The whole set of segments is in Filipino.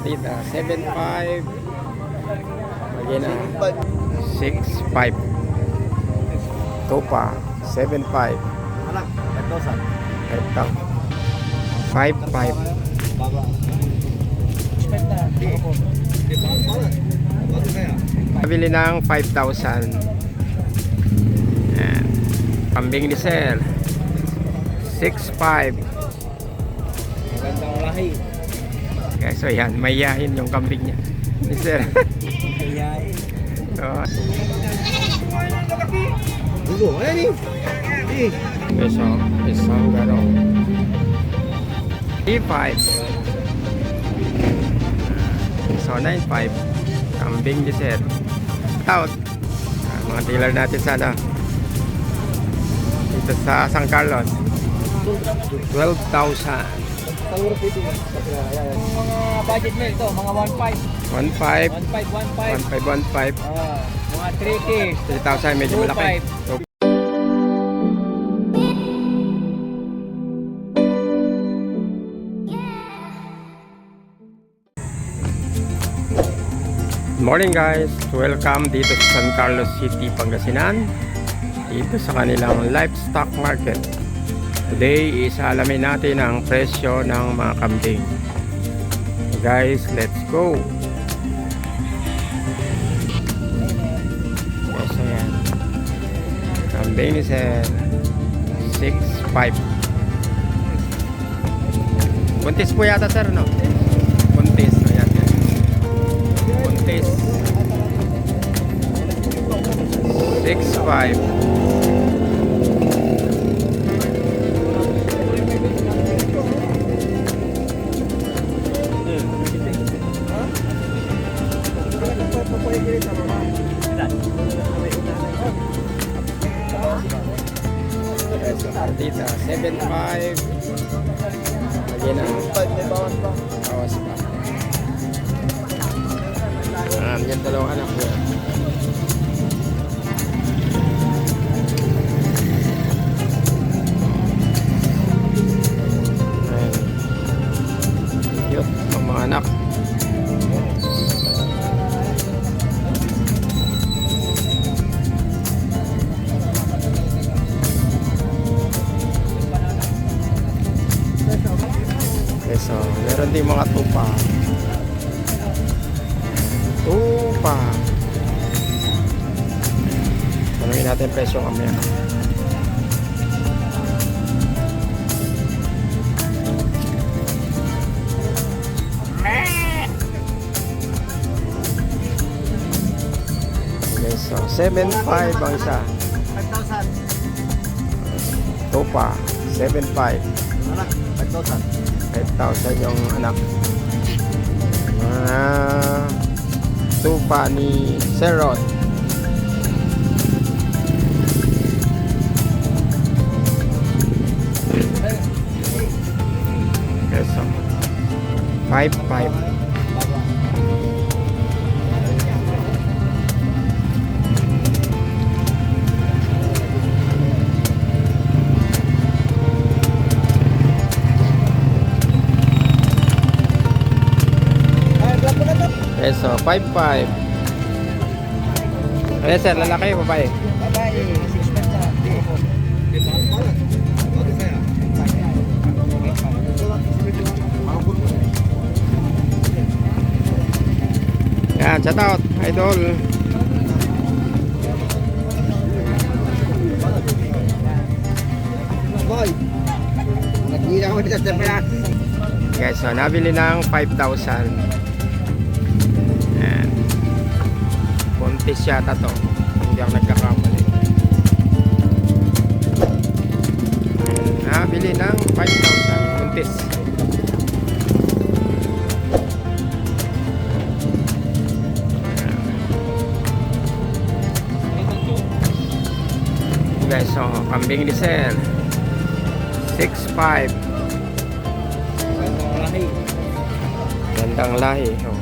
Dito, 7.5. Lagyan na. 6.5. Tupa, 7.5. Anak, 5,000. 5.5. Baba. Di mahal pala. Bago kaya? Nabili ng 5,000. Ayan. Kambing ni Sir. 6.5. Magandang lahi. Okay, so yan, mayayain yung kambing niya. Ni Sir. Kayain. So, Dugo, ayan eh. isang gano'n. 3.5. So, 9.5. Kambing ni Sir. Out. Mga dealer natin sana. Dito sa San Carlos. 12,000. Tawag dito. Mga budget meal ito, mga 1.5. 1.5. 1.5. 1.5. Mga 3K. 3,000 medyo malaki. 2.5. So, morning guys, welcome dito sa San Carlos City, Pangasinan, dito sa kanilang livestock market. Today is alamin natin ang presyo ng mga kambing. Guys, let's go. Yes, ayan. Kambing is 6.5. Buntis po yata sir, no? Buntis, ayan. Buntis 6.5. Dito 7.5. Lagyan na. Bawas pa. Yan dalawang anak ko. Cute ang mga anak. Okay, so meron din mga tupa. Tanungin natin presyo kamaya. Okay, so 7.5 ang isa. 5,000. Tupa 7.5. Anak, 5,000. 5,000 yung anak. Mga tupa ni Serot. Okay, so 5.5. Okay, so 5.5. Ayan sir, lalaki o babae? Babae, 6,000. Di mahal pala. Bago kaya? Yan, shout out, idol. Boy, nagkira ko dito sa pera. Okay, so nabili ng 5,000. Yan. Buntis yata to. Hindi ako nagkakamali. Nabili ng 5,000. Buntis. Guys, so kambing ni Sir 6.5. Gandang lahi. Oh.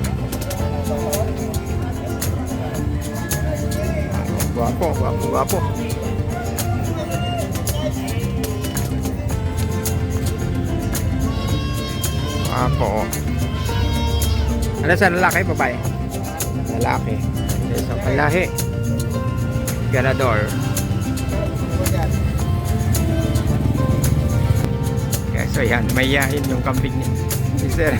Guwapo. Guwapo. Ano sa lalaki, babae? Lalaki. Okay, so palahi. Ganador. Okay, so yan, mayayain yung kambing niya. Si sir.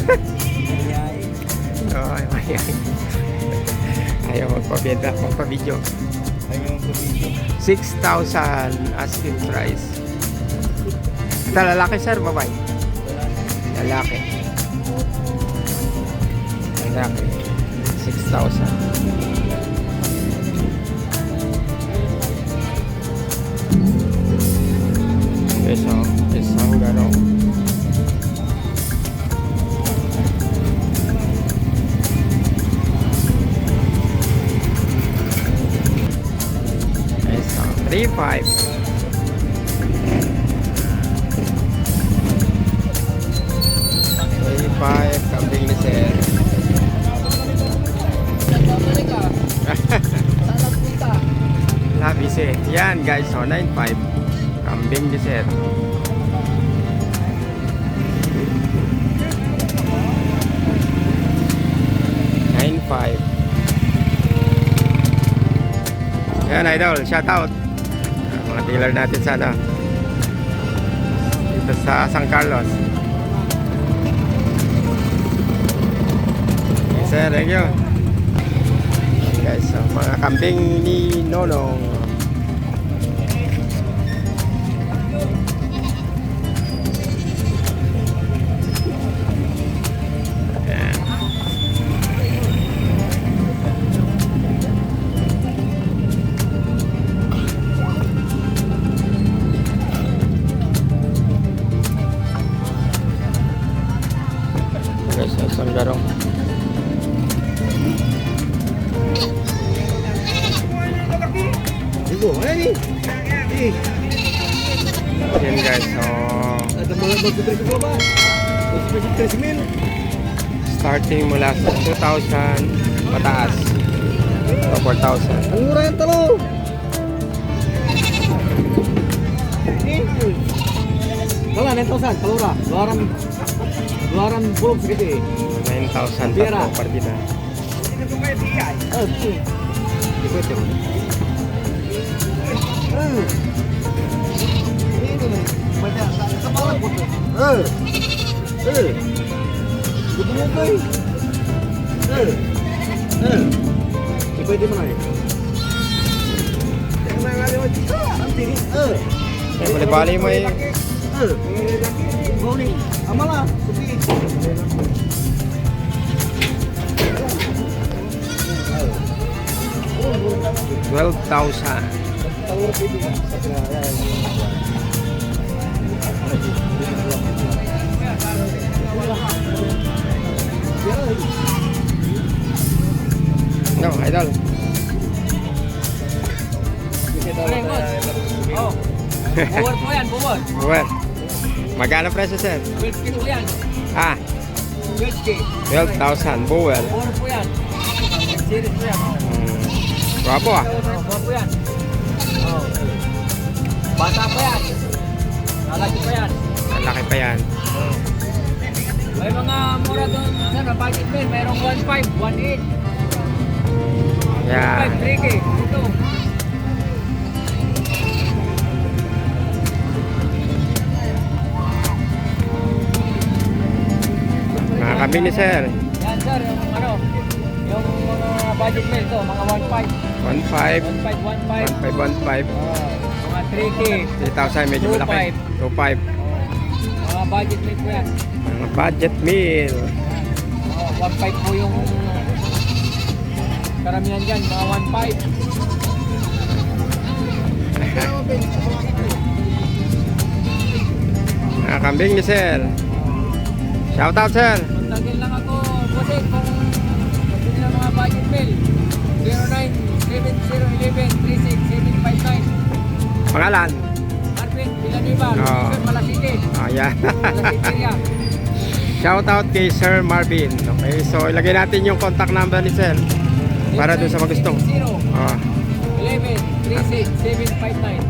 Oh, mayayain. Ayaw magpabidyo. 6,000 asking price. Ito lalaki sir, babae? Lalaki. Lalaki. 6,000. Okay, so isang garong. Okay, so 3,500. 3,500 kambing ni sir. Labis eh. Yan guys, so 9,500 kambing ni sir. Yan idol, shout out mga dealer natin sa ano, dito sa San Carlos. Sir, thank you. Guys, so, mga kambing ni Nonong. Ayan. Guys, so, isang garong. Yan guys, so starting mula sa 2,000 pataas o 4,000. Ang mura yung talo. Wala, 9,000. Kalura. Luaran bulog sa giti. 9,000 pa po partida. Ikot yun. Pwede mo na eh. Boleh balik mo eh. Amala. 12,000. No, idol. Oh. Buwer po yan, buwer. Well, magkano presyo sir? 12K po yan. Ah, 12K. 12,000 buwel. Buwer po yan. Series po yan. Guwapo ah. Buwer po yan. Oh. Bata po yan. Lalaki po yan. Malaki pa yan. May mga mura doon sir, na budget bill. Mayroong 1.5, 1.8. Yan. 1.5, 3K. Ito. Mga kambing ni sir. Yan sir, yung ano, yung mga budget bill ito, mga 1.5. 1,500. 1.5, 1.5. 1,500, 1,500. Mga 3K. 3,000 medyo malaki. 2,500. Mga budget bill po yan. Mga budget meal. 1.5 po yung karamihan dyan, mga 1.5. Mga kambing ni sir. Shout out sir. Contactin lang ako, Bosek, kung gusto nila mga budget bill. 09-7011-36759. Pangalan? Arvin, Vilaniba, Oo. Malasike. Ayan. Malasike area. Shout out kay Sir Marvin. Okay, so ilagay natin yung contact number ni sir para dun sa magustong. 0 Oh. 11 36 759.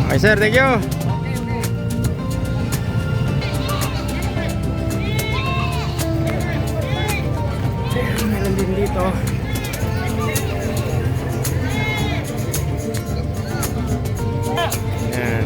Okay sir, thank you. Okay, okay. din dito. Ayan.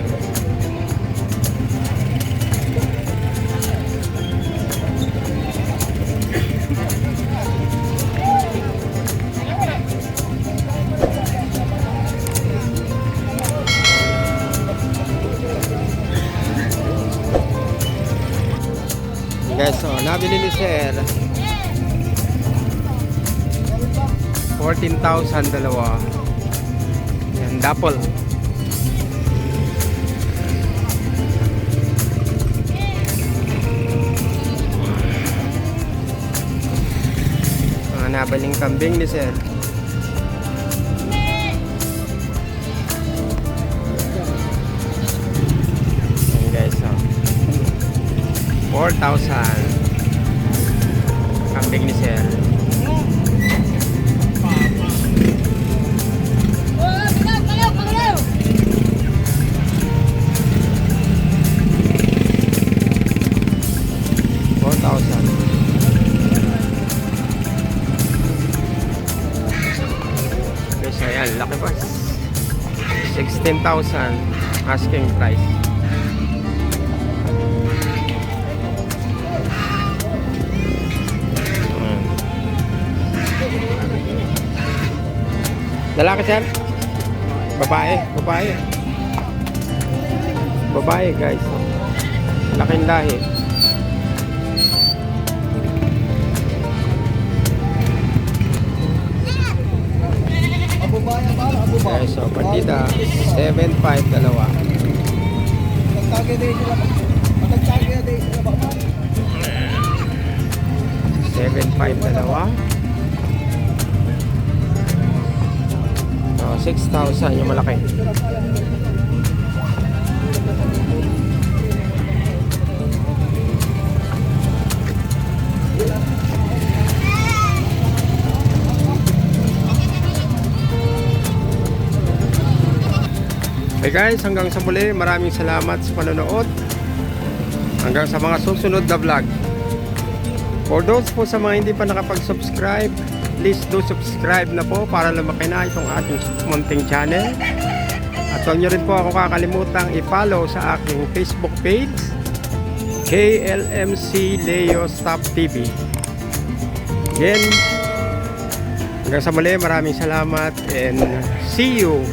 Guys, so nabili ni Sir 14,000 dalawa. Yan, dapol. Mga nabaling kambing ni Sir. Yan guys, so 4,000 kambing ni Sir. Guys, ayan, laki pa. 16,000 asking price. Lalaki, Sir? Babae, babae. Babae, guys. Laking lahi. Guys, so partida 7-5 dalawa. 7-5 dalawa. 6,000 yung malaki. Hey guys, hanggang sa muli, maraming salamat sa panonood. Hanggang sa mga susunod na vlog. For those po sa mga hindi pa nakapag-subscribe, please do subscribe na po para lumaki na itong ating munting channel. At huwag nyo rin po ako kakalimutang i-follow sa aking Facebook page, KLMC Leo Stop TV. Again, hanggang sa muli, maraming salamat and see you